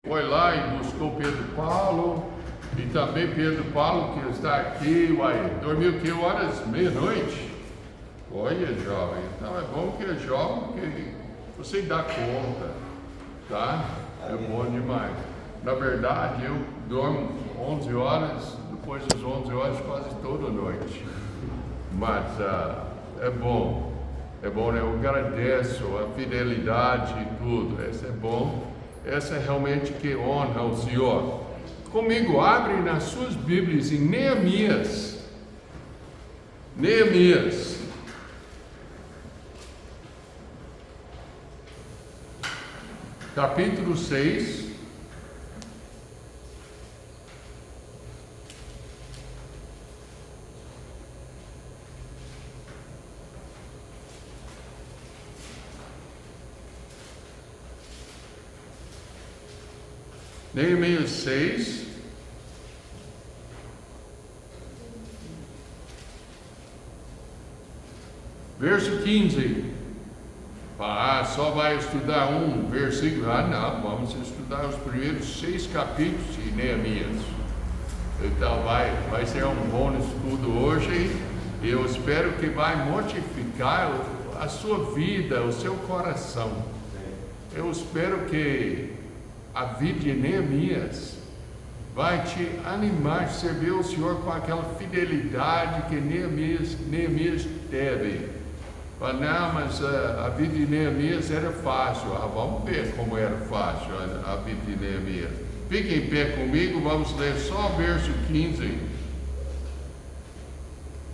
Foi lá e buscou Pedro Paulo, e também Pedro Paulo, que está aqui, dormiu que horas? Meia-noite? Olha, jovem, então é bom que é jovem, que você dá conta, tá? É bom demais. Na verdade, eu dormo 11 horas, depois das 11 horas quase toda noite. Mas é bom, né? Eu agradeço a fidelidade e tudo, isso é bom. Essa é realmente que honra o Senhor. Comigo, abre nas suas Bíblias em Neemias. Neemias. Capítulo 6. Neemias 6, verso 15. Só vai estudar um versículo? Não, vamos estudar os primeiros 6 capítulos de Neemias. Então vai ser um bom estudo hoje. Eu espero que vai modificar a sua vida, o seu coração. Eu espero que a vida de Neemias vai te animar a servir o Senhor com aquela fidelidade que Neemias teve. Não, mas a vida de Neemias era fácil. Vamos ver como era fácil a vida de Neemias. Fique em pé comigo, vamos ler só o verso 15.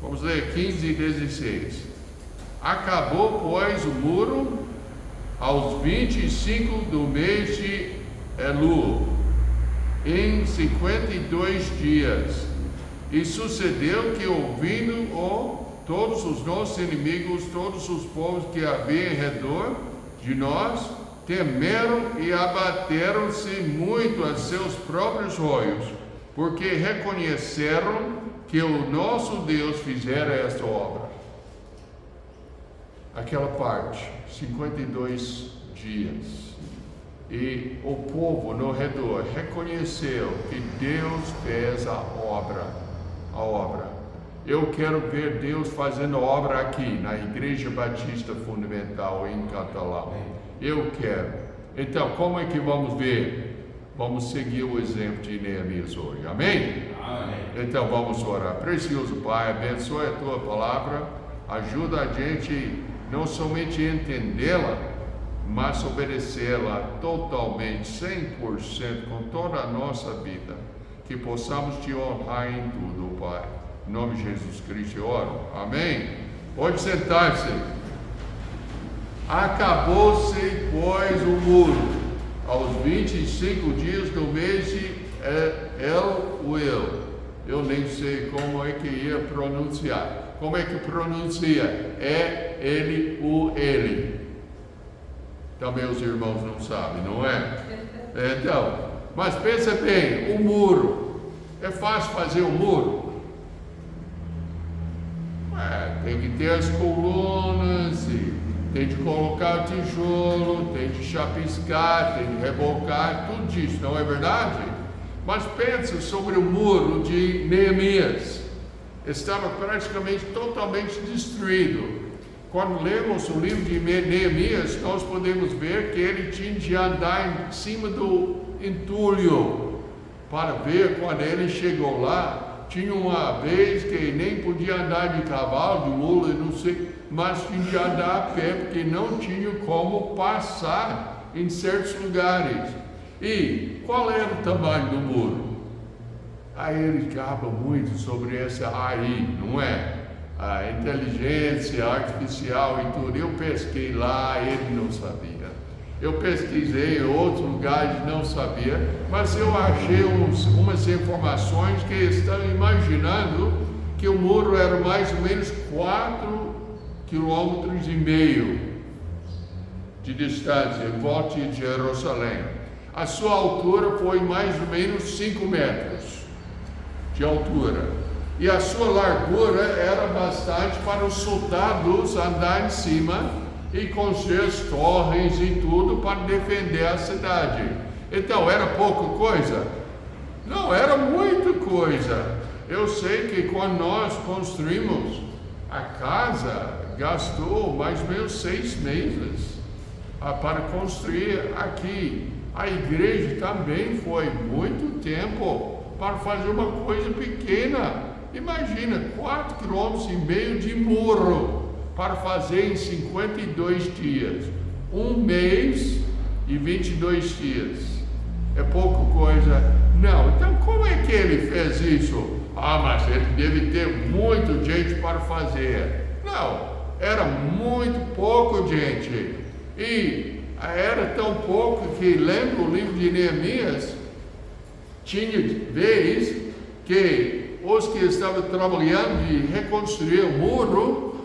Vamos ler 15 e 16. Acabou, pois, o muro aos 25 do mês de Elul, em 52 dias, e sucedeu que, ouvindo todos os nossos inimigos, todos os povos que havia em redor de nós, temeram e abateram-se muito a seus próprios olhos, porque reconheceram que o nosso Deus fizera esta obra. Aquela parte, 52 dias. E o povo no redor reconheceu que Deus fez a obra. Eu quero ver Deus fazendo obra aqui na Igreja Batista Fundamental em Catalão. Eu quero. Então, como é que vamos ver? Vamos seguir o exemplo de Neemias hoje. Amém? Amém. Então vamos orar. Precioso Pai, abençoe a Tua palavra. Ajuda a gente não somente a entendê-la, mas obedecê-la totalmente, 100%, com toda a nossa vida, que possamos te honrar em tudo, Pai. Em nome de Jesus Cristo eu oro. Amém? Pode sentar-se. Acabou-se, pois, o muro, aos 25 dias do mês de Elul. Eu nem sei como é que ia pronunciar. Como é que pronuncia? Ele. Também os irmãos não sabem, não é? Então, mas pensa bem, o muro, é fácil fazer um muro? Tem que ter as colunas, tem de colocar o tijolo, tem de chapiscar, tem de rebocar, tudo isso, não é verdade? Mas pensa sobre o muro de Neemias, estava praticamente totalmente destruído. Quando lemos o livro de Neemias, nós podemos ver que ele tinha de andar em cima do entulho para ver quando ele chegou lá. Tinha uma vez que nem podia andar de cavalo, de mula, não sei, mas tinha de andar a pé, porque não tinha como passar em certos lugares. E qual era o tamanho do muro? Aí ele fala muito sobre essa aí, não é? A inteligência artificial e tudo. Eu pesquei lá, ele não sabia. Eu pesquisei em outros lugares, não sabia. Mas eu achei umas informações que estão imaginando que o muro era mais ou menos 4,5 km de distância, em volta de Jerusalém. A sua altura foi mais ou menos 5 metros de altura. E a sua largura era bastante para os soldados andar em cima e construir as torres e tudo para defender a cidade. Então, era pouca coisa? Não, era muita coisa. Eu sei que quando nós construímos a casa, gastou mais ou menos 6 meses para construir aqui. A igreja também foi muito tempo para fazer uma coisa pequena. Imagina, 4,5 km de muro para fazer em 52 dias. 1 mês e 22 dias. É pouca coisa? Não. Então, como é que ele fez isso? Mas ele deve ter muita gente para fazer. Não, era muito pouco gente. E era tão pouco que, lembra o livro de Neemias, tinha vez que os que estavam trabalhando de reconstruir o muro,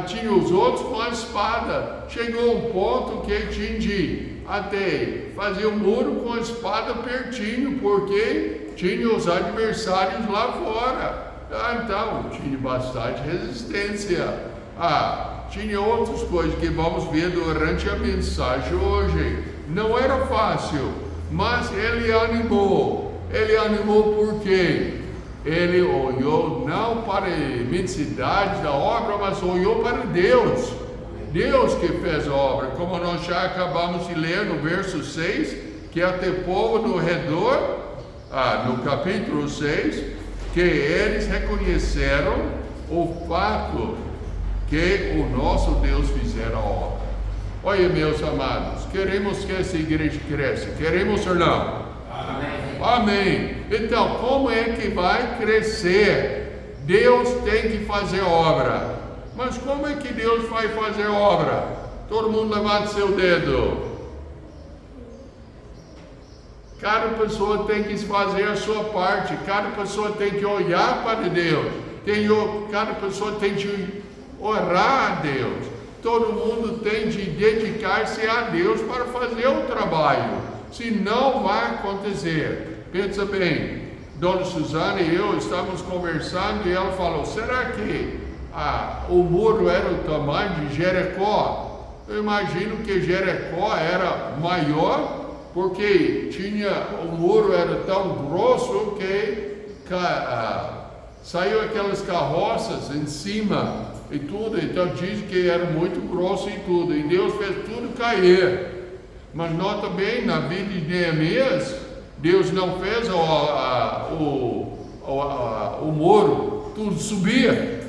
tinha os outros com a espada. Chegou um ponto que tinha de até fazer o muro com a espada pertinho, porque tinha os adversários lá fora. Então, tinha bastante resistência. Tinha outras coisas que vamos ver durante a mensagem hoje. Não era fácil, mas ele animou. Ele animou por quê? Ele olhou não para a imensidade da obra, mas olhou para Deus. Deus que fez a obra, como nós já acabamos de ler no verso 6, que até povo no redor, no capítulo 6, que eles reconheceram o fato que o nosso Deus fizera a obra. Olha, meus amados, queremos que essa igreja cresça, queremos ou não? Amém. Amém. Então, como é que vai crescer? Deus tem que fazer obra. Mas como é que Deus vai fazer obra? Todo mundo levanta seu dedo. Cada pessoa tem que fazer a sua parte. Cada pessoa tem que olhar para Deus. Cada pessoa tem que orar a Deus. Todo mundo tem de dedicar-se a Deus para fazer o trabalho. Senão vai acontecer. Pensa bem, Dona Suzana e eu estávamos conversando e ela falou, será que o muro era o tamanho de Jericó? Eu imagino que Jericó era maior, porque o muro era tão grosso que saiu aquelas carroças em cima e tudo, então diz que era muito grosso e tudo, e Deus fez tudo cair. Mas nota bem, na vida de Neemias, Deus não fez o muro, tudo subia.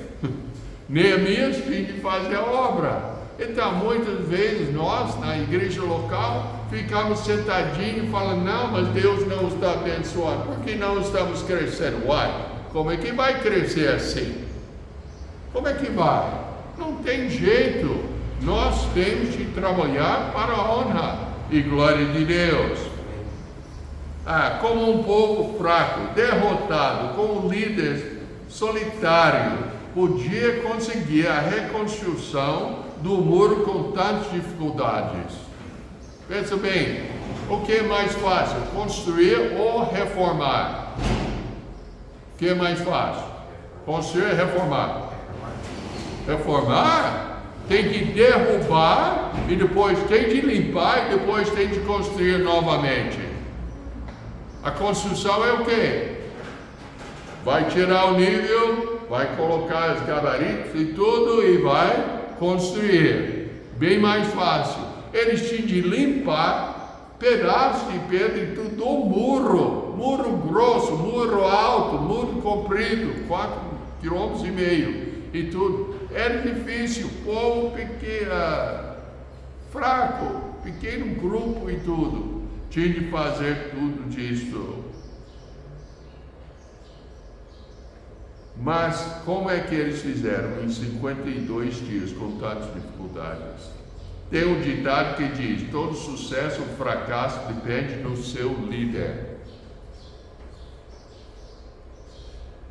Neemias tinha que fazer a obra. Então, muitas vezes nós, na igreja local, ficamos sentadinhos falando, não, mas Deus não está abençoando, porque não estamos crescendo. Uai, como é que vai crescer assim? Como é que vai? Não tem jeito. Nós temos de trabalhar para a honra e glória de Deus. Como um povo fraco, derrotado, com um líder solitário, podia conseguir a reconstrução do muro com tantas dificuldades. Pensa bem, o que é mais fácil, construir ou reformar? O que é mais fácil? Construir ou reformar? Reformar? Tem que derrubar e depois tem de limpar e depois tem de construir novamente. A construção é o quê? Vai tirar o nível, vai colocar os gabaritos e tudo e vai construir. Bem mais fácil. Eles tinham de limpar pedaços de pedra e tudo do muro grosso, muro alto, muro comprido, 4,5 km e tudo. Era difícil, povo pequeno, fraco, pequeno grupo e tudo. Tinha de fazer tudo disso. Mas como é que eles fizeram em 52 dias com tantas dificuldades? Tem um ditado que diz, todo sucesso ou fracasso depende do seu líder.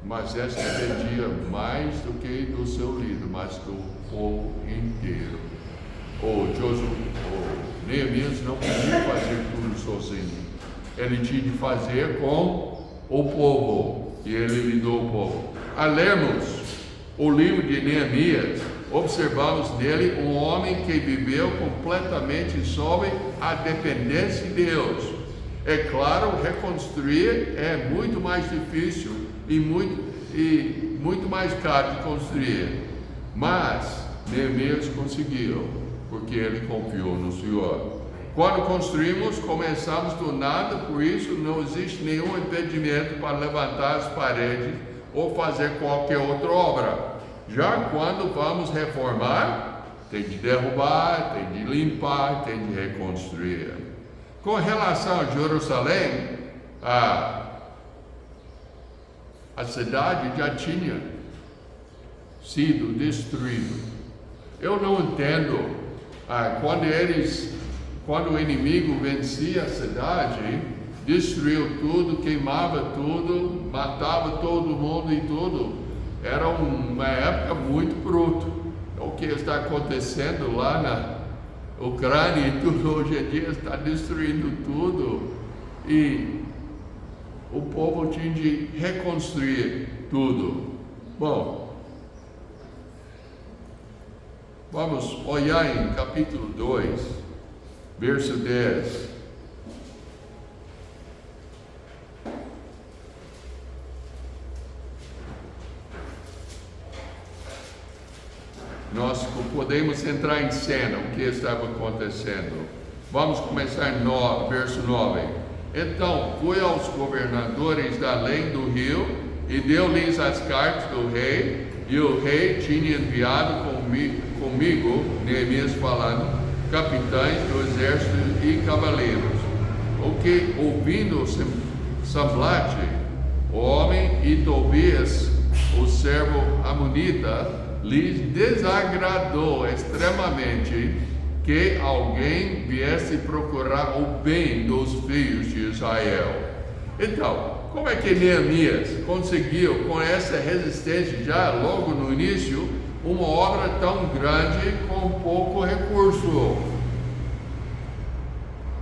Mas essa dependia mais do que do seu líder, mas do povo inteiro. Neemias não podia fazer tudo sozinho. Ele tinha de fazer com o povo, e ele lidou o povo. Ao lermos o livro de Neemias, observamos nele um homem que viveu completamente sob a dependência de Deus. É claro, reconstruir é muito mais difícil e muito mais caro de construir. Mas Neemias conseguiu, porque ele confiou no Senhor. Quando construímos, começamos do nada, por isso não existe nenhum impedimento para levantar as paredes ou fazer qualquer outra obra. Já quando vamos reformar, tem de derrubar, tem de limpar, tem de reconstruir. Com relação a Jerusalém, a cidade já tinha sido destruída. Eu não entendo quando o inimigo vencia a cidade, destruiu tudo, queimava tudo, matava todo mundo e tudo. Era uma época muito bruta. O que está acontecendo lá na Ucrânia e tudo hoje em dia está destruindo tudo. E o povo tinha de reconstruir tudo. Bom, vamos olhar em capítulo 2, verso 10. Nós podemos entrar em cena o que estava acontecendo. Vamos começar no verso 9. Então fui aos governadores da além do rio e deu-lhes as cartas do rei, e o rei tinha enviado comigo, Neemias falando, capitães do exército e cavaleiros. O que, ouvindo Sambalate, o homem, e Tobias, o servo amonita, lhes desagradou extremamente que alguém viesse procurar o bem dos filhos de Israel. Então, como é que Neemias conseguiu, com essa resistência já logo no início, uma obra tão grande com pouco recurso?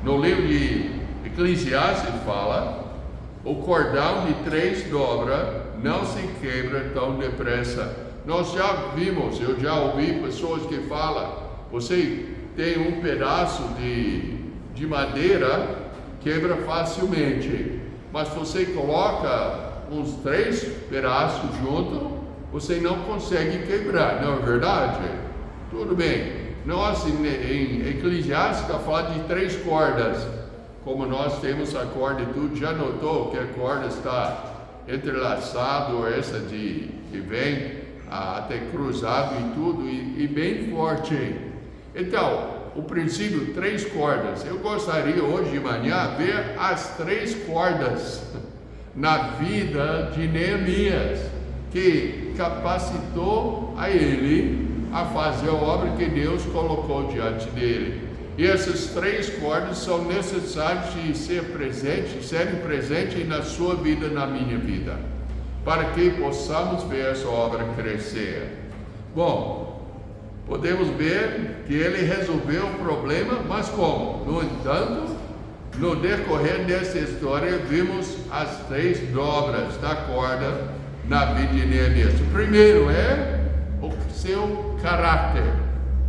No livro de Eclesiastes fala: o cordão de 3 dobras não se quebra tão depressa. Nós já vimos, eu já ouvi pessoas que falam: você tem um pedaço de madeira, quebra facilmente, mas você coloca uns 3 pedaços juntos, você não consegue quebrar, não é verdade? Tudo bem, nós em Eclesiastes está falando de 3 cordas, como nós temos a corda e tudo, já notou que a corda está entrelaçada, ou essa que vem até cruzado e tudo, e bem forte. Então, o princípio 3 cordas, eu gostaria hoje de manhã ver as 3 cordas na vida de Neemias, que capacitou a ele a fazer a obra que Deus colocou diante dele. E essas 3 cordas são necessárias de serem presentes na sua vida, na minha vida, para que possamos ver essa obra crescer. Bom, podemos ver que ele resolveu o problema, mas como? No entanto, no decorrer dessa história, vimos as 3 dobras da corda na vida de Neemias. O primeiro é o seu caráter.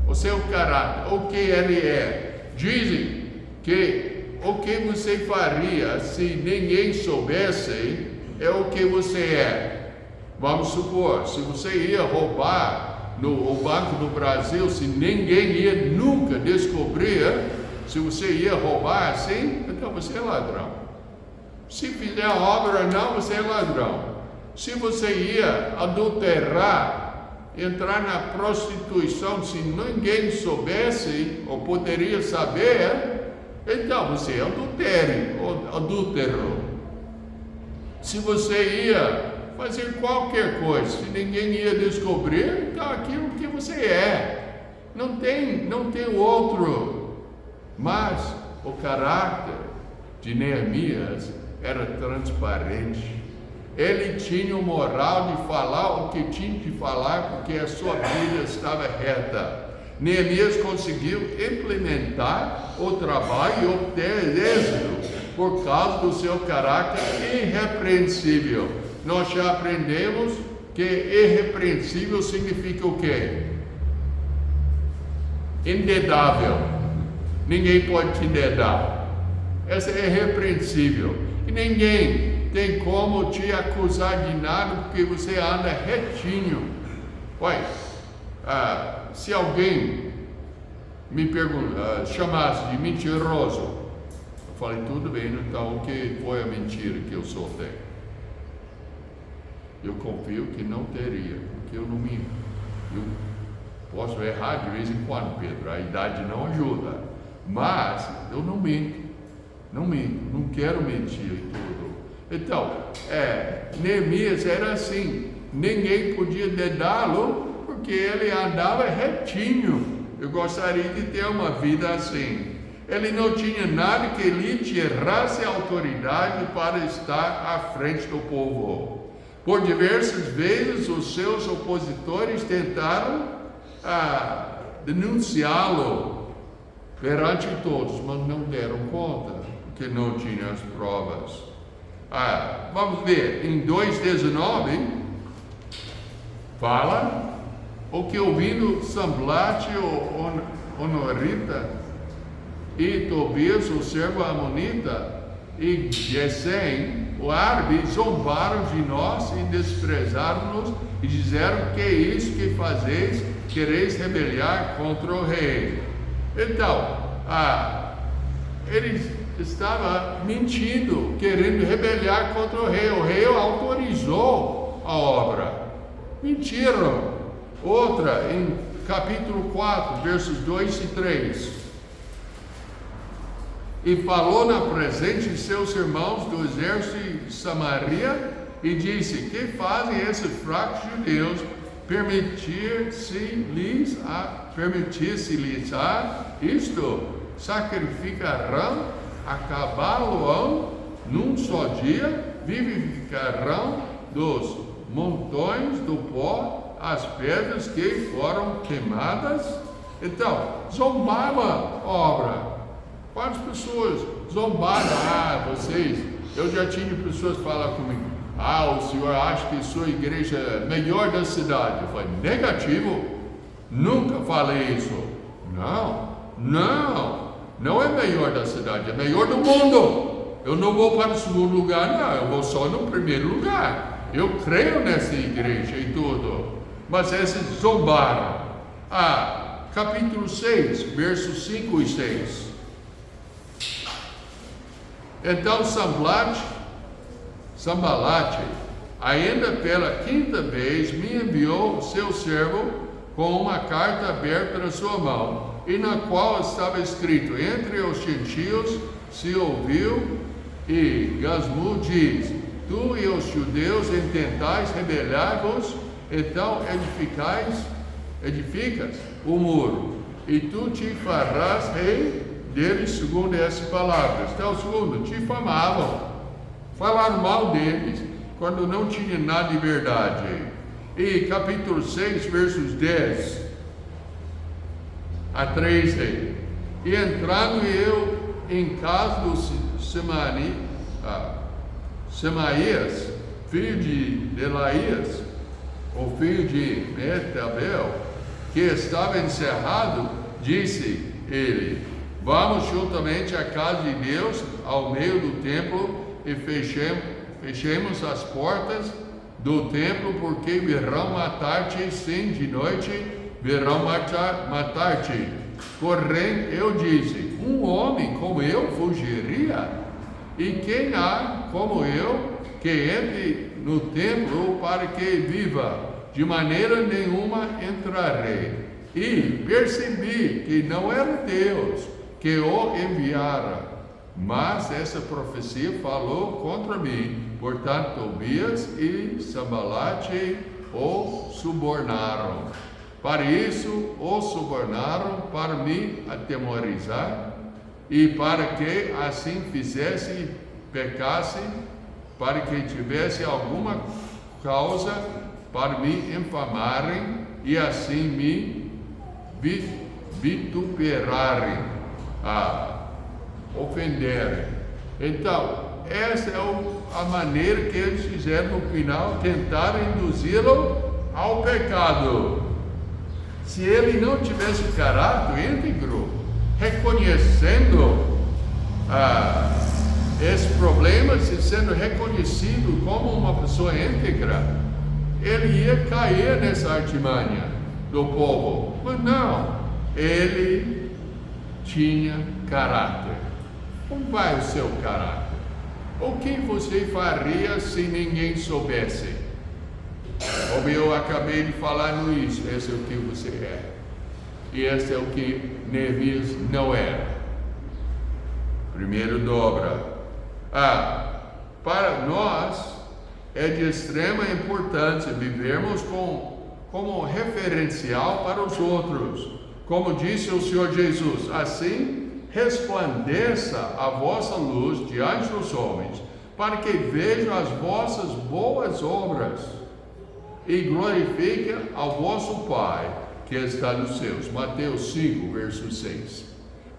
O seu caráter, o que ele é. Dizem que o que você faria se ninguém soubesse é o que você é. Vamos supor, se você ia roubar no Banco do Brasil, se ninguém ia nunca descobrir, se você ia roubar assim, então você é ladrão. Se fizer a obra não, você é ladrão. Se você ia adulterar, entrar na prostituição, se ninguém soubesse ou poderia saber, então você é adúltero. Se você ia fazer qualquer coisa, se ninguém ia descobrir, então aquilo que você é, não tem outro. Mas o caráter de Neemias era transparente. Ele tinha o moral de falar o que tinha de falar, porque a sua vida estava reta. Neemias conseguiu implementar o trabalho e obter êxito por causa do seu caráter irrepreensível. Nós já aprendemos que irrepreensível significa o quê? Indedável. Ninguém pode te dedar. essa é repreensível. E ninguém tem como te acusar de nada porque você anda retinho. Olha, se alguém me chamasse de mentiroso, eu falei, tudo bem, então o que foi a mentira que eu soltei? Eu confio que não teria, porque eu não minto. Eu posso errar de vez em quando, Pedro, a idade não ajuda, mas eu não minto, não quero mentir e tudo. Então, Neemias era assim, ninguém podia dedá-lo, porque ele andava retinho. Eu gostaria de ter uma vida assim. Ele não tinha nada que lhe tirasse a autoridade para estar à frente do povo. Por diversas vezes, os seus opositores tentaram denunciá-lo perante todos, mas não deram conta, porque não tinham as provas. Vamos ver, em 2:19, fala o que ouvindo Sanbalate, o honorita, e Tobias, o servo amonita, e Gesem, o árabe, zombaram de nós e desprezaram-nos e disseram, que é isso que fazeis? Quereis rebeliar contra o rei. Então, ele estava mentindo, querendo rebeliar contra o rei autorizou a obra. Mentiram. Outra, em capítulo 4, versos 2 e 3. E falou na presença de seus irmãos do exército de Samaria e disse, que fazem esses fracos judeus, permitir-se-lhes isto, sacrificarão, acabá-lo-ão num só dia, vivificarão dos montões do pó as pedras que foram queimadas. Então, zombava a obra. Quantas pessoas zombaram? Vocês, eu já tinha pessoas falar comigo, o senhor acha que sua igreja é melhor da cidade? Eu falei, negativo, nunca falei isso. Não é melhor da cidade, é melhor do mundo. Eu não vou para o segundo lugar, não, eu vou só no primeiro lugar. Eu creio nessa igreja e tudo, mas esses zombaram. Capítulo 6, versos 5 e 6. Então Sanbalate, ainda pela quinta vez, me enviou o seu servo com uma carta aberta na sua mão, e na qual estava escrito, entre os gentios se ouviu, e Gasmu diz, tu e os judeus intentais rebeliar-vos, então edificas o muro, e tu te farás rei deles segundo essas palavras. Então, segundo, te famavam, falaram mal deles, quando não tinha nada de verdade. E capítulo 6, versos 10 a 13. E entrando eu em casa do Semaías, filho de Delaías, o filho de Metabel, que estava encerrado, disse ele, vamos juntamente à casa de Deus, ao meio do templo, e fechemos as portas do templo, porque virão matar-te, sim, de noite virão matar-te. Porém, eu disse, um homem como eu fugiria? E quem há como eu que entre no templo para que viva? De maneira nenhuma entrarei. E percebi que não era Deus que o enviara, mas essa profecia falou contra mim. Portanto, Tobias e Sanbalate o subornaram. Para isso, o subornaram para me atemorizar e para que assim fizesse, pecasse, para que tivesse alguma causa para me infamarem e assim me vituperarem, ofenderem. Então, essa é a maneira que eles fizeram no final, tentaram induzi-lo ao pecado. Se ele não tivesse caráter íntegro, reconhecendo esse problema, se sendo reconhecido como uma pessoa íntegra, ele ia cair nessa artimanha do povo. Mas não, ele tinha caráter. Como vai o seu caráter? O que você faria se ninguém soubesse? Como eu acabei de falar no início, esse é o que você é. E esse é o que Neemias não era. Primeiro dobra. Para nós é de extrema importância vivermos como referencial para os outros. Como disse o Senhor Jesus, assim resplandeça a vossa luz diante dos homens, para que vejam as vossas boas obras e glorifiquem ao vosso Pai que está nos céus. Mateus 5, verso 6.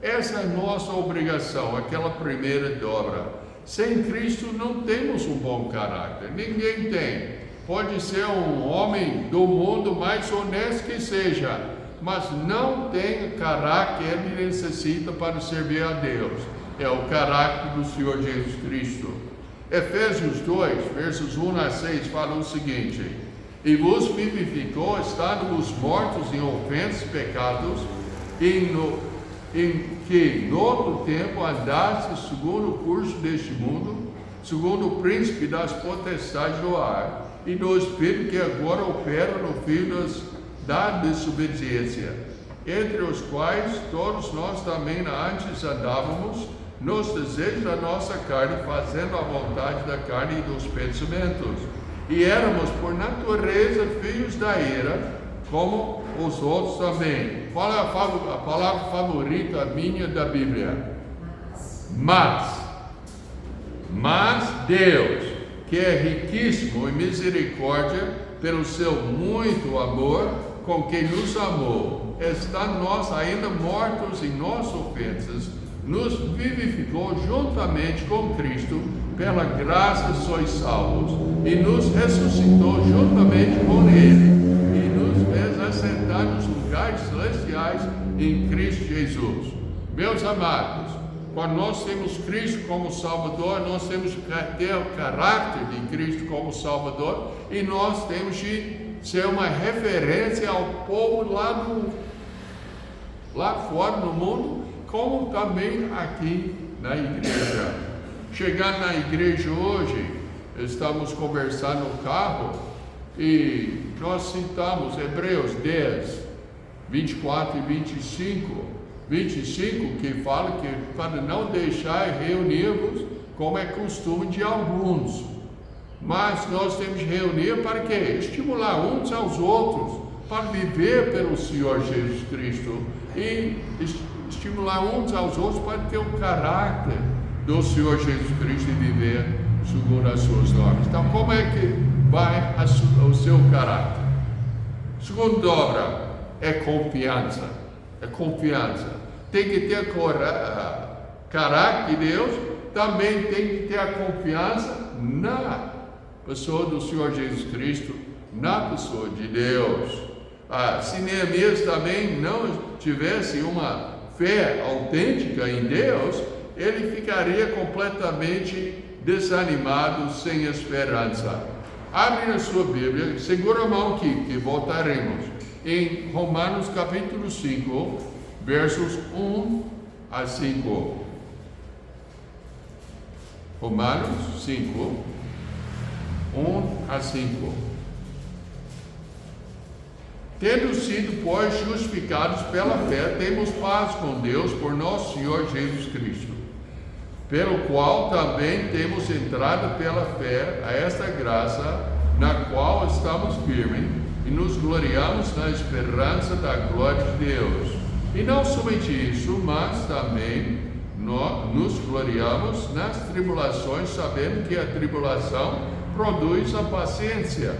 Essa é a nossa obrigação, aquela primeira dobra. Sem Cristo não temos um bom caráter, ninguém tem. Pode ser um homem do mundo mais honesto que seja, mas não tem o caráter que ele necessita para servir a Deus. É o caráter do Senhor Jesus Cristo. Efésios 2, versos 1 a 6, fala o seguinte: e vos vivificou, estando os mortos em ofensas e pecados, em que no outro tempo andaste segundo o curso deste mundo, segundo o príncipe das potestades do ar, e do espírito que agora opera no filho da desobediência, entre os quais todos nós também antes andávamos, nos desejos da nossa carne, fazendo a vontade da carne e dos pensamentos, e éramos por natureza filhos da ira, como os outros também. Qual é a palavra favorita minha da Bíblia? Mas Deus, que é riquíssimo em misericórdia, pelo seu muito amor com que nos amou, estando nós ainda mortos em nossas ofensas, nos vivificou juntamente com Cristo, pela graça sois salvos, e nos ressuscitou juntamente com Ele, e nos fez assentar nos lugares celestiais em Cristo Jesus. Meus amados, quando nós temos Cristo como Salvador, nós temos que ter o caráter de Cristo como Salvador, e nós temos de ser uma referência ao povo lá fora no mundo, como também aqui na igreja. Chegando na igreja hoje, estamos conversando no carro e nós citamos Hebreus 10, 24 e 25. 25 que fala que para não deixar reunirmos como é costume de alguns, mas nós temos que reunir para quê? Estimular uns aos outros, para viver pelo Senhor Jesus Cristo e estimular uns aos outros para ter o caráter do Senhor Jesus Cristo e viver segundo as suas normas. Então, como é que vai o seu caráter? Segundo dobra é confiança. É confiança. Tem que ter caráter de Deus, também tem que ter a confiança na pessoa do Senhor Jesus Cristo, na pessoa de Deus. Se Neemias também não tivesse uma fé autêntica em Deus, ele ficaria completamente desanimado, sem esperança. Abre na sua Bíblia, segura a mão aqui, que voltaremos em Romanos capítulo 5, versos 1 a 5. Romanos 5, 1 a 5. Tendo sido, pois, justificados pela fé, temos paz com Deus por nosso Senhor Jesus Cristo, pelo qual também temos entrado pela fé a esta graça, na qual estamos firmes e nos gloriamos na esperança da glória de Deus. E não somente isso, mas também nos gloriamos nas tribulações, sabendo que a tribulação produz a paciência,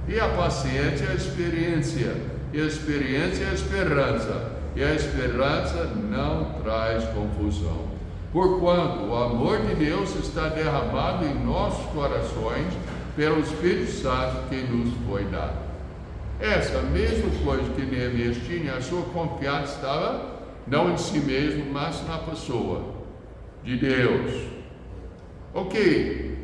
e a paciência é a experiência, e a experiência é a esperança, e a esperança não traz confusão. Porquanto o amor de Deus está derramado em nossos corações pelo Espírito Santo que nos foi dado. Essa mesma coisa que Neemias tinha, a sua confiança estava não em si mesmo, mas na pessoa de Deus. O que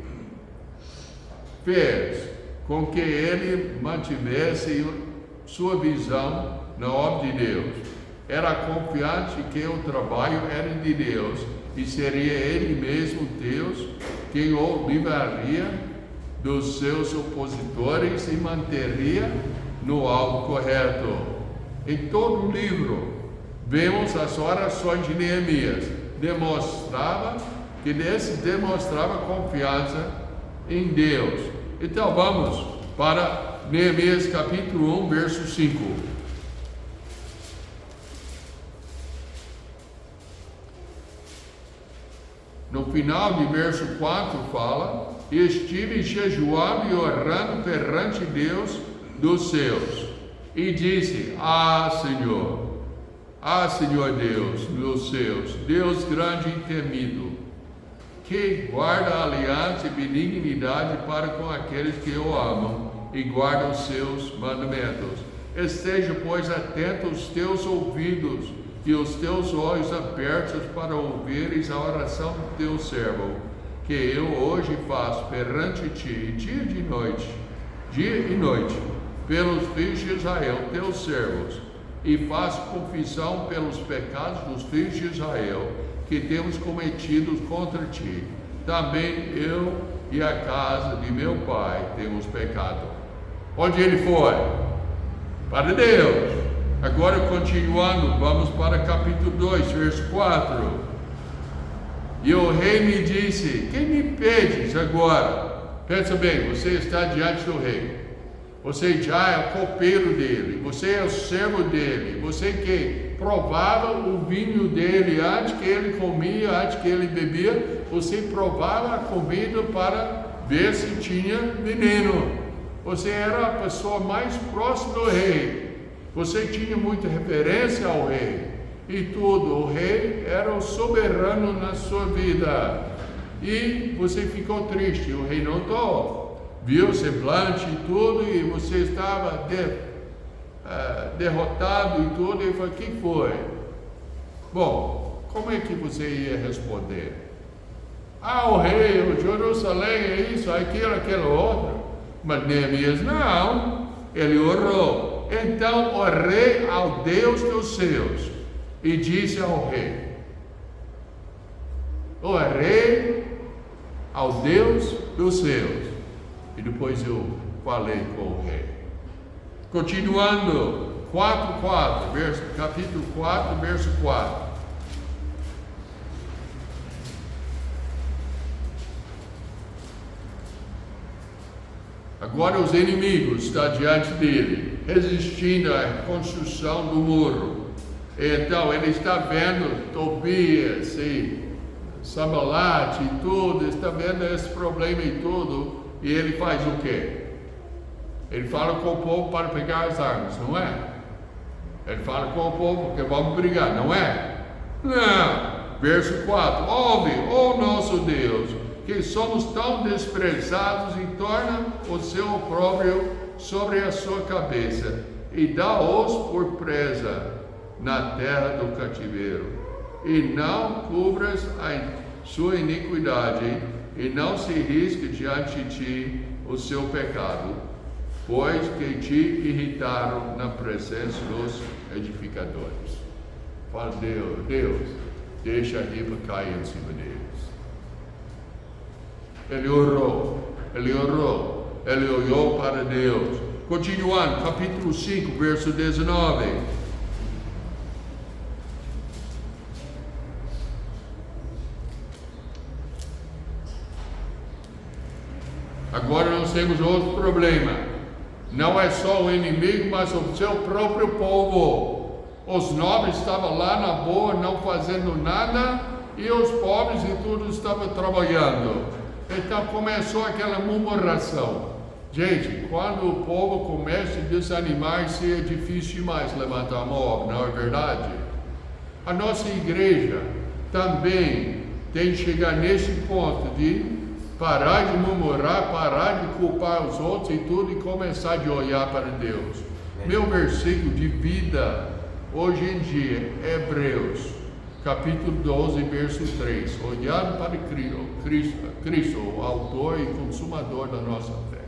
fez com que ele mantivesse sua visão na obra de Deus? Era confiante que o trabalho era de Deus e seria ele mesmo Deus quem o livraria dos seus opositores e manteria no alvo correto. Em todo o livro vemos as orações de Neemias, demonstrava confiança em Deus. Então vamos para Neemias capítulo 1, verso 5. No final de verso 4 fala: estive jejuando e orando perante Deus dos céus, e disse: Senhor Deus dos céus, Deus grande e temido, que guarda a aliança e benignidade para com aqueles que o amam e guardam os seus mandamentos. Esteja, pois, atento os teus ouvidos e os teus olhos abertos para ouvires a oração do teu servo, que eu hoje faço perante ti, dia e noite, pelos filhos de Israel, teus servos, e faço confissão pelos pecados dos filhos de Israel, que temos cometido contra ti. Também eu e a casa de meu pai temos pecado. Onde ele foi? Para Deus. Agora, continuando, vamos para capítulo 2, verso 4. E o rei me disse: quem me pedes agora? Pensa bem, você está diante do rei. Você já é o copeiro dele, você é o servo dele, você que provava o vinho dele antes que ele comia, antes que ele bebia, você provava a comida para ver se tinha veneno. Você era a pessoa mais próxima do rei, você tinha muita referência ao rei, e tudo, o rei era o soberano na sua vida, e você ficou triste, o rei notou. Viu o semblante e tudo, e você estava derrotado e tudo, e falou: quem foi? Bom, como é que você ia responder? O rei, o Jerusalém, é isso, aquilo outro. Mas Neemias não, ele orou. Então orei ao Deus dos céus e disse ao rei: orei ao Deus dos céus. E depois eu falei com o rei. Continuando, capítulo 4, verso 4. Agora os inimigos estão diante dele, resistindo à construção do muro. Então ele está vendo Tobias e Sambalate e tudo, está vendo esse problema e tudo. E ele faz o quê? Ele fala com o povo para pegar as armas, não é? Ele fala com o povo porque vamos brigar, não é? Não. Verso 4. Ouve, ó nosso Deus, que somos tão desprezados, e torna o seu opróbrio sobre a sua cabeça, e dá-os por presa na terra do cativeiro, e não cubras a sua iniquidade, e não se risque diante de ti o seu pecado, pois que te irritaram na presença dos edificadores. Fala: Deus, deixa a riba cair em cima deles. Ele orou, ele olhou para Deus. Continuando, capítulo 5, verso 19. Agora nós temos outro problema. Não é só o inimigo, mas o seu próprio povo. Os nobres estavam lá na boa, não fazendo nada, e os pobres e tudo estavam trabalhando. Então começou aquela murmuração. Gente, quando o povo começa a desanimar, se é difícil demais levantar uma obra, não é verdade? A nossa igreja também tem que chegar nesse ponto de parar de murmurar, parar de culpar os outros e tudo, e começar a olhar para Deus. Meu versículo de vida hoje em dia, Hebreus, capítulo 12, verso 3. Olhando para Cristo, o autor e consumador da nossa fé.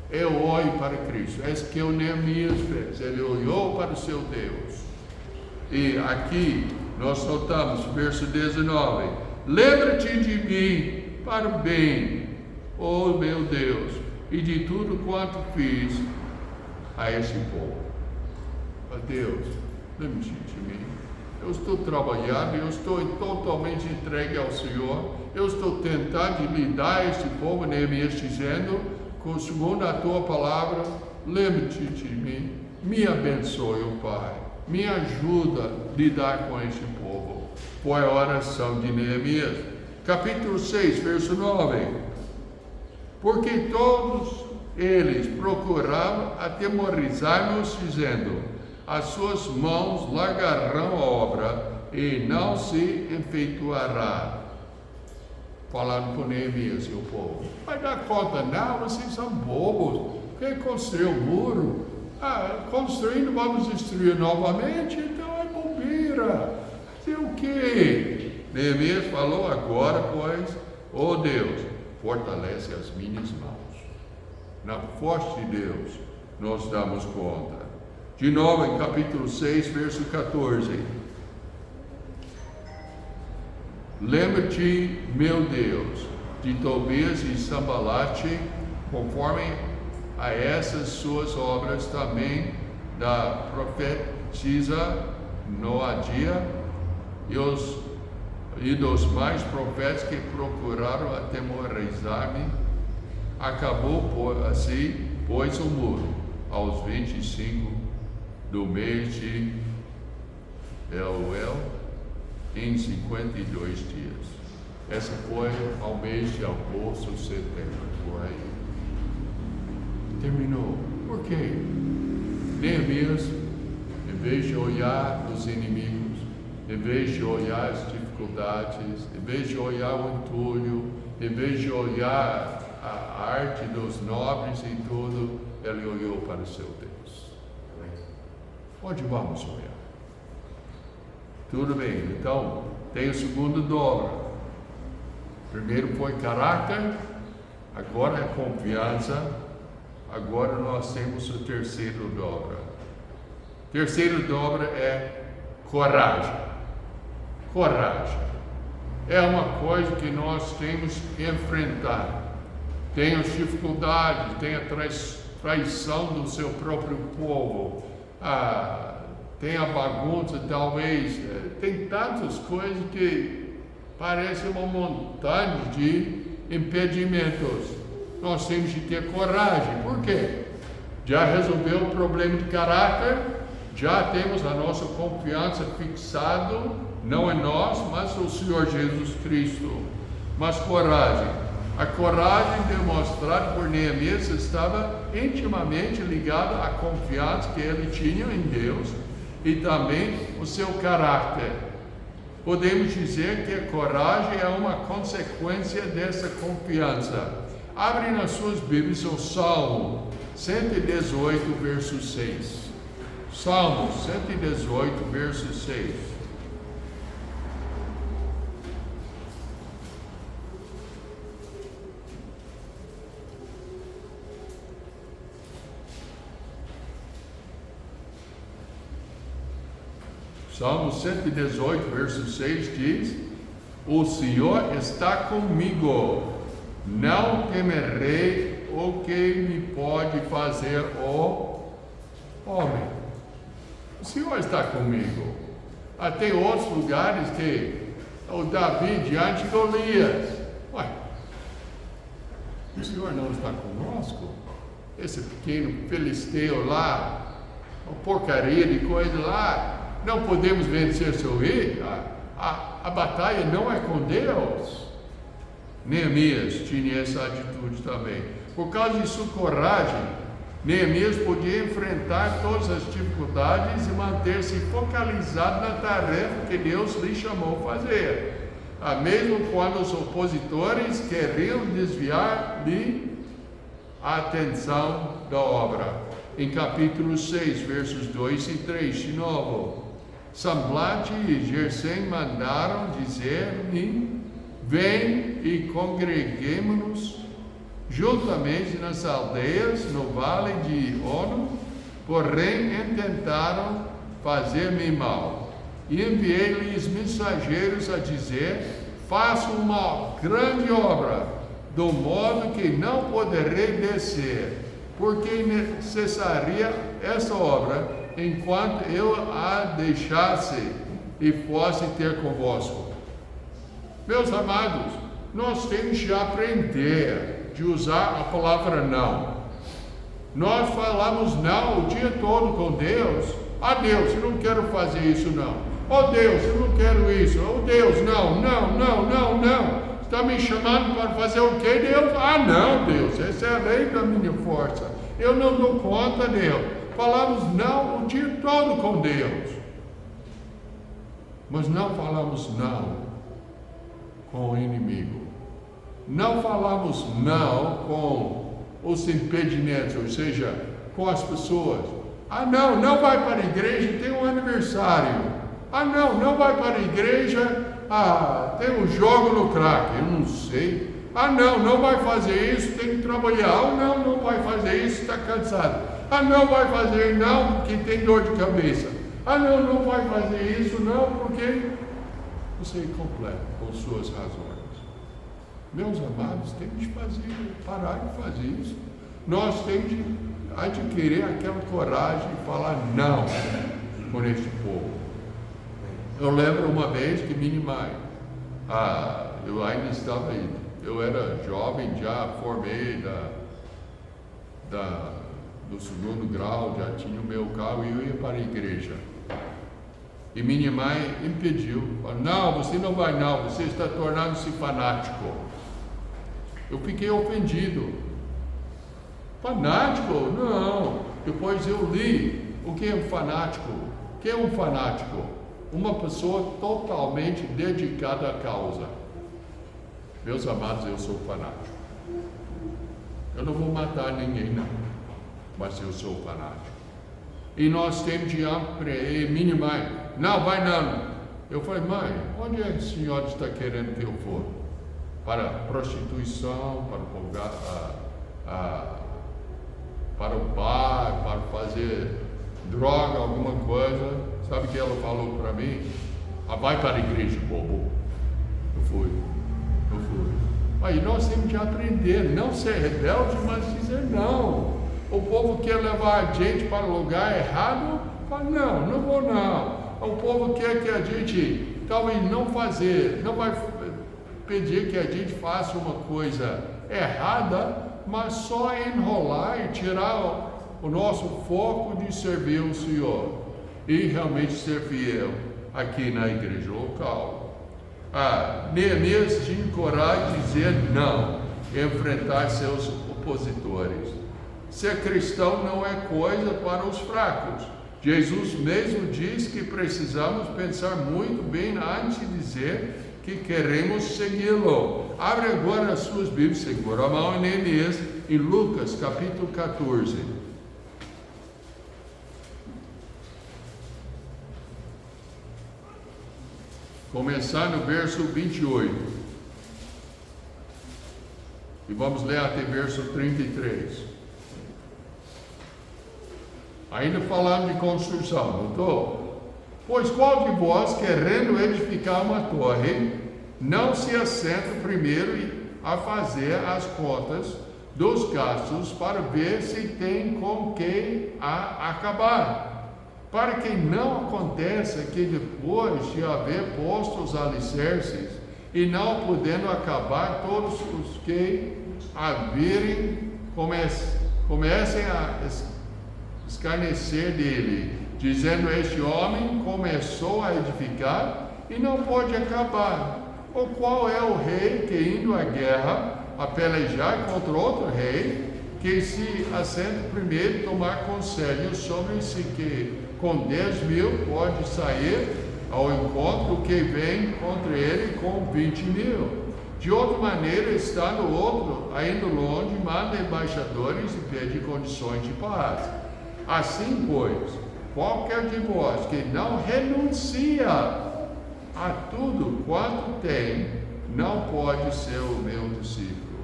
Eu olho para Cristo. É isso que o Neemias fez. Ele olhou para o seu Deus. E aqui nós notamos, verso 19: lembra-te de mim para o bem, ó meu Deus, e de tudo quanto fiz a este povo. Ó Deus, lembra-te de mim. Eu estou trabalhando, eu estou totalmente entregue ao Senhor. Eu estou tentando lidar este povo, Neemias dizendo, segundo a tua palavra, lembra-te de mim, me abençoe, ó Pai, me ajuda a lidar com este povo. Foi a oração de Neemias. Capítulo 6, verso 9. Porque todos eles procuravam atemorizar-nos, dizendo: as suas mãos largarão a obra e não se efetuará. Falando com Neemias e o povo: vai dar conta não, vocês são bobos. Quem construiu o muro? Construindo vamos destruir novamente, então é bobeira. Fazer o quê? Neemias falou: agora, pois, ó Deus, fortalece as minhas mãos. Na força de Deus nós damos conta. De novo, em capítulo 6, verso 14. Lembra-te, meu Deus, de Tobias e Sambalate, conforme a essas suas obras também da profetisa Noadia e dos mais profetas que procuraram atemorizar-me. Acabou assim, pois, o muro, aos 25 do mês de Elul, em 52 dias. Essa foi ao mês de agosto, setembro, por aí. Terminou. Por quê? Neemias, em vez de olhar os inimigos, em vez de olhar as dificuldades, em vez de olhar o entulho, em vez de olhar a arte dos nobres e tudo, ele olhou para o seu Deus. Onde vamos olhar? Tudo bem, então tem o segundo dobra. Primeiro foi caráter, agora é confiança, agora nós temos o terceiro dobra. Terceiro dobra é coragem. Coragem é uma coisa que nós temos que enfrentar. Tem as dificuldades, tem a traição do seu próprio povo. Tem a bagunça, talvez, tem tantas coisas que parecem uma montanha de impedimentos. Nós temos que ter coragem. Por quê? Já resolveu o problema de caráter, já temos a nossa confiança fixada, não em nós, mas no Senhor Jesus Cristo. Mas coragem. A coragem demonstrada por Neemias estava intimamente ligada à confiança que ele tinha em Deus e também o seu caráter. Podemos dizer que a coragem é uma consequência dessa confiança. Abre nas suas Bíblias o Salmo 118, verso 6. Salmo 118, verso 6. Salmo 118, verso 6 diz: o Senhor está comigo, não temerei o que me pode fazer o homem. O Senhor está comigo. Tem outros lugares que o Davi diante de Golias. O Senhor não está conosco? Esse pequeno filisteu lá, uma porcaria de coisa lá, não podemos vencer seu rei. A batalha não é com Deus. Neemias tinha essa atitude também. Por causa de sua coragem, Neemias podia enfrentar todas as dificuldades e manter-se focalizado na tarefa que Deus lhe chamou a fazer, mesmo quando os opositores queriam desviar-lhe a atenção da obra. Em capítulo 6, versos 2 e 3, de novo: Sambalate e Gesem mandaram dizer-me: vem e congreguemo-nos juntamente nas aldeias no vale de Ono, porém intentaram fazer-me mal. E enviei-lhes mensageiros a dizer: faço uma grande obra, do modo que não poderei descer, porque cessaria essa obra enquanto eu a deixasse e fosse ter convosco. Meus amados, nós temos que aprender de usar a palavra não. Nós falamos não o dia todo com Deus. Ah, Deus, eu não quero fazer isso não. Oh Deus, eu não quero isso. Oh Deus, não. Está me chamando para fazer o que, Deus? Ah, não, Deus, essa é a lei da minha força. Eu não dou conta, Deus. Falamos não o dia todo com Deus. Mas não falamos não com o inimigo. Não falamos não com os impedimentos, ou seja, com as pessoas. Ah, não vai para a igreja, tem um aniversário. Ah, não vai para a igreja, tem um jogo no crack, eu não sei. Ah, não vai fazer isso, tem que trabalhar. Ah, não vai fazer isso, está cansado. Ah, não vai fazer não, porque tem dor de cabeça. Ah, não vai fazer isso não, porque você é incompleto com suas razões. Meus amados, temos de parar de fazer isso. Nós temos de adquirir aquela coragem de falar não por este povo. Eu lembro uma vez que minha mãe, eu ainda estava aí, eu era jovem, já formei do segundo grau, já tinha o meu carro e eu ia para a igreja. E minha mãe impediu, falou: não, você não vai não, você está tornando-se fanático. Eu fiquei ofendido. Fanático? Não. Depois eu li o que é um fanático. O que é um fanático? Uma pessoa totalmente dedicada à causa. Meus amados, eu sou fanático. Eu não vou matar ninguém não, mas eu sou fanático. E nós temos de aprender. Minha mãe: não, vai não. Eu falei: mãe, onde é que a senhora está querendo que eu for? Para prostituição, para o bar, para fazer droga, alguma coisa. Sabe o que ela falou para mim? Vai para a igreja, bobo. Eu fui. Aí nós temos de aprender, não ser rebelde, mas dizer não. O povo quer levar a gente para o lugar errado, fala: não vou não. O povo quer que a gente talvez não vai pedir que a gente faça uma coisa errada, mas só enrolar e tirar o nosso foco de servir o Senhor e realmente ser fiel aqui na igreja local. Neemias tinha coragem de dizer não, enfrentar seus opositores. Ser cristão não é coisa para os fracos. Jesus mesmo diz que precisamos pensar muito bem antes de dizer que queremos segui-lo. Abre agora as suas Bíblias, segura a mão em Neemias, em Lucas capítulo 14. Começar no verso 28. E vamos ler até verso 33. Ainda falando de construção, não estou? Pois qual de vós, querendo edificar uma torre, não se assenta primeiro a fazer as contas dos gastos para ver se tem com que acabar? Para que não aconteça que depois de haver posto os alicerces e não podendo acabar, todos os que a virem comecem a escarnecer dele, dizendo: este homem começou a edificar e não pode acabar. Ou qual é o rei que, indo à guerra a pelejar contra outro rei, que se assenta primeiro e tomar conselho sobre se que com 10.000 pode sair ao encontro que vem contra ele com 20.000? De outra maneira, estando o outro ainda longe, manda embaixadores e pede condições de paz. Assim, pois, qualquer de vós que não renuncia a tudo quanto tem, não pode ser o meu discípulo.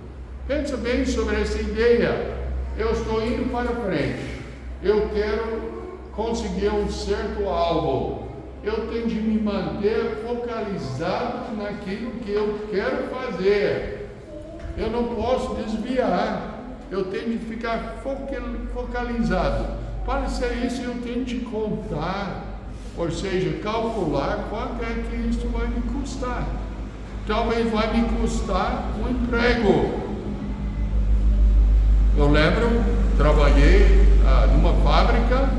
Pensa bem sobre essa ideia. Eu estou indo para frente. Eu quero conseguir um certo alvo. Eu tenho de me manter focalizado naquilo que eu quero fazer. Eu não posso desviar. Eu tenho de ficar focalizado. Para ser isso, eu tenho de contar, ou seja, calcular quanto é que isso vai me custar. Talvez vai me custar um emprego. Eu lembro, trabalhei numa fábrica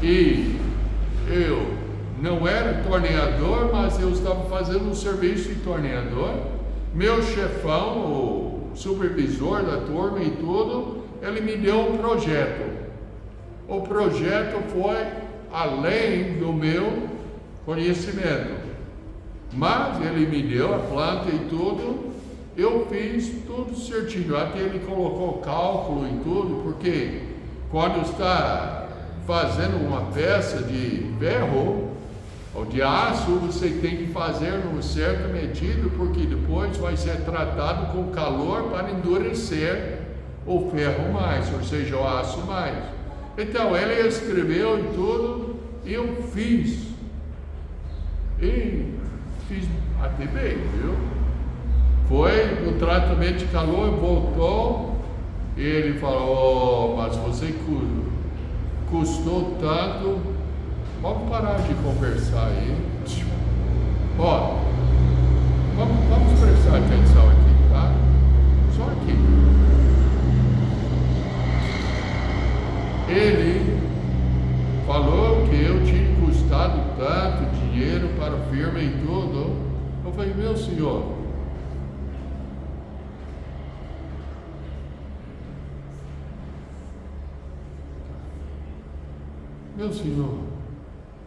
e eu não era torneador, mas eu estava fazendo um serviço de torneador. Meu chefão, o supervisor da turma e tudo, ele me deu um projeto. O projeto foi além do meu conhecimento, mas ele me deu a planta e tudo. Eu fiz tudo certinho, até ele colocou cálculo e tudo, porque quando está fazendo uma peça de ferro ou de aço, você tem que fazer numa certa medida, porque depois vai ser tratado com calor para endurecer o ferro mais, ou seja, o aço mais. Então ele escreveu e tudo, e eu fiz. E fiz até bem, viu? Foi no tratamento de calor, voltou, e ele falou: mas você custou tanto, vamos parar de conversar aí. Ó, vamos prestar atenção aqui, tá? Só aqui. Ele falou que eu tinha custado tanto dinheiro para a firma e tudo. Eu falei: meu senhor,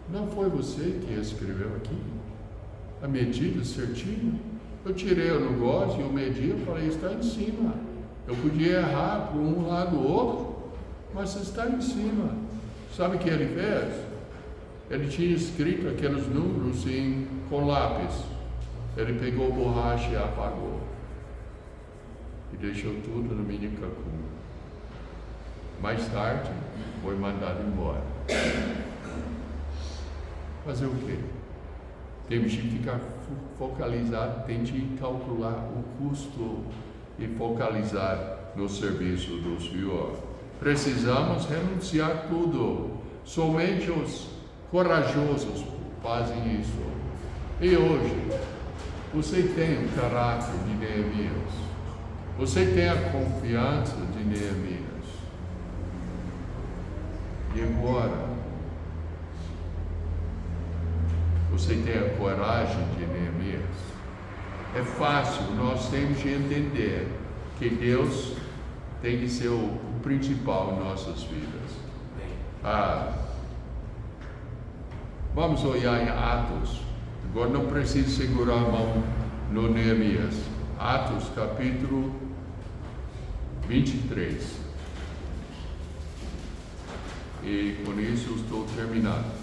não foi você que escreveu aqui a medida certinha? Eu tirei o negócio e eu medi, eu falei: está em cima. Eu podia errar por um lado ou outro, mas está em cima. Sabe o que ele fez? Ele tinha escrito aqueles números com lápis. Ele pegou borracha e apagou. E deixou tudo no mini cacum. Mais tarde, foi mandado embora. Fazer o quê? Temos de ficar focalizado, tem de calcular o custo e focalizar no serviço do Senhor. Precisamos renunciar tudo. Somente os corajosos fazem isso. E hoje, você tem o caráter de Neemias. Você tem a confiança de Neemias. E embora você tenha a coragem de Neemias, é fácil, nós temos de entender que Deus tem que ser o principal em nossas vidas. Vamos olhar em Atos. Agora não preciso segurar a mão no Neemias. Atos capítulo 23. E com isso eu estou terminando.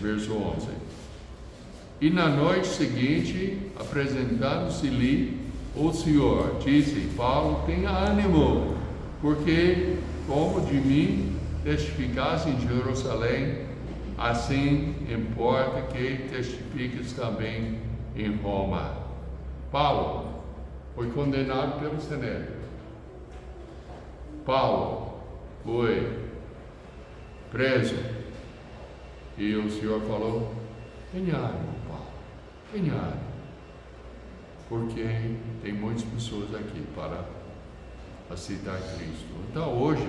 Verso 11. E na noite seguinte, apresentando-se-lhe o Senhor, disse: Paulo, tenha ânimo, porque como de mim testificasse em Jerusalém, assim importa que testifiques também em Roma. Paulo foi condenado pelo Sinédrio. Paulo foi preso. E o Senhor falou: tenha ânimo, Paulo, tenha ânimo, porque tem muitas pessoas aqui para aceitar Cristo. Então hoje,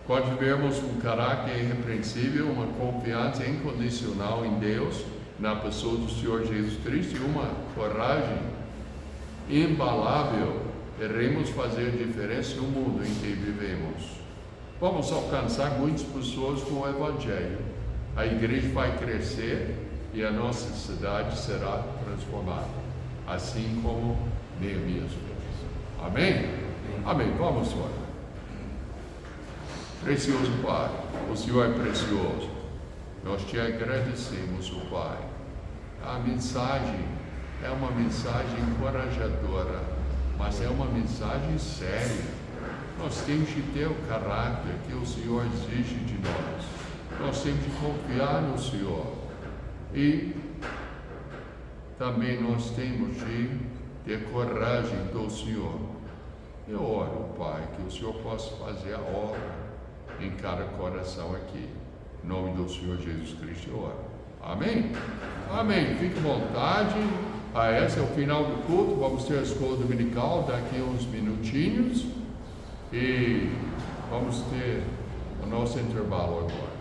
quando tivermos um caráter irrepreensível, uma confiança incondicional em Deus, na pessoa do Senhor Jesus Cristo, e uma coragem imbalável, iremos fazer diferença no mundo em que vivemos. Vamos alcançar muitas pessoas com o Evangelho. A igreja vai crescer e a nossa cidade será transformada, assim como Neemias fez. Amém? Amém. Vamos orar. Precioso Pai, o Senhor é precioso. Nós te agradecemos, ó Pai. A mensagem é uma mensagem encorajadora, mas é uma mensagem séria. Nós temos de ter o caráter que o Senhor exige de nós. Nós temos de confiar no Senhor. E também nós temos de ter coragem do Senhor. Eu oro, Pai, que o Senhor possa fazer a obra em cada coração aqui. Em nome do Senhor Jesus Cristo eu oro. Amém? Amém. Fique à vontade. Esse é o final do culto. Vamos ter a escola dominical daqui a uns minutinhos. E vamos ter o nosso intervalo agora.